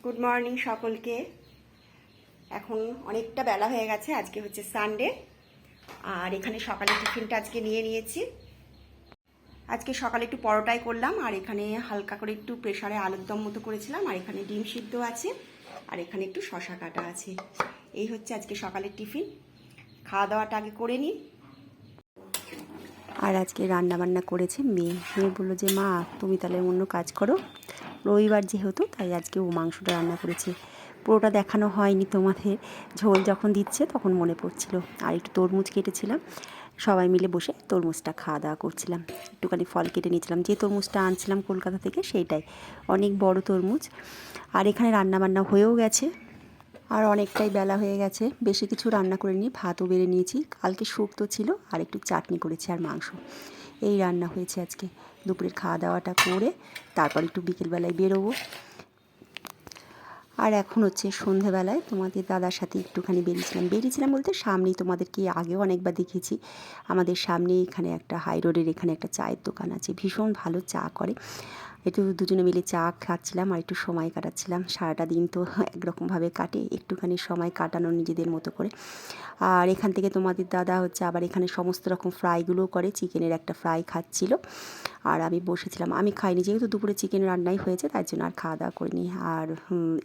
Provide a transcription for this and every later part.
Good morning সকলকে। এখন অনেকটা বেলা হয়ে গেছে, আজকে হচ্ছে সানডে। আর এখানে সকালে টিফিনটা আজকে নিয়ে নিয়েছি। আজকে সকালে একটু পরোটাই করলাম, আর এখানে হালকা করে একটু প্রেসারে আলুর দম মতো করেছিলাম, আর এখানে ডিম সিদ্ধ আছে, আর এখানে একটু শশা কাটা আছে। এই হচ্ছে আজকে সকালের টিফিন। খাওয়া দাওয়াটা আগে করে নিই। আর আজকে রান্না বান্না করেছে মেয়ে বললো যে মা তুমি তাহলে অন্য কাজ করো, রবিবার যেহেতু তাই আজকে ও মাংসটা রান্না করেছে। পুরোটা দেখানো হয়নি তোমাদের, ঝোল যখন দিচ্ছে তখন মনে পড়ছিল। আর একটু তরমুজ কেটেছিলাম, সবাই মিলে বসে তরমুজটা খাওয়া দাওয়া করছিলাম। একটুখানি ফল কেটে নিয়েছিলাম, যে তরমুজটা আনছিলাম কলকাতা থেকে সেইটাই, অনেক বড় তরমুজ। আর এখানে রান্না বান্না হয়েও গেছে, আর অনেকটাই বেলা হয়ে গেছে, বেশি কিছু রান্না করে নিয়ে ভাতও বেড়ে নিয়েছি। কালকে শুক্তো ছিল, আর একটু চাটনি করেছি আর মাংস, এই রান্না হয়েছে আজকে। দুপুরের খাওয়া দাওয়াটা করে তারপর একটু বিকেলবেলায় বেরোবো। আর এখন হচ্ছে সন্ধেবেলায় তোমাদের দাদার সাথে একটুখানি বেরিয়েছিলাম বলতে সামনেই, তোমাদেরকে আগেও অনেকবার দেখিয়েছি, আমাদের সামনেই এখানে একটা হাই রোডের এখানে একটা চায়ের দোকান আছে, ভীষণ ভালো চা করে। একটু দুজনে মিলে চা খাচ্ছিলাম আর একটু সময় কাটাচ্ছিলাম। সারাটা দিন তো একরকমভাবে কাটে, একটুখানি সময় কাটানো নিজেদের মতো করে। আর এখান থেকে তোমাদের দাদা হচ্ছে আবার এখানে সমস্ত রকম ফ্রাইগুলোও করে, চিকেনের একটা ফ্রাই খাচ্ছিল, আর আমি বসেছিলাম। আমি খাইনি, যেহেতু দুপুরে চিকেন রান্নাই হয়েছে তাই জন্য আর খাওয়া দাওয়া করিনি। আর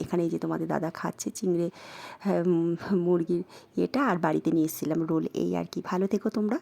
এখানে এই যে তোমাদের দাদা খাচ্ছে চিংড়ি মুরগির এটা, আর বাড়িতে নিয়ে এসেছিলাম রোল। এই আর কি। ভালো থেকো তোমরা।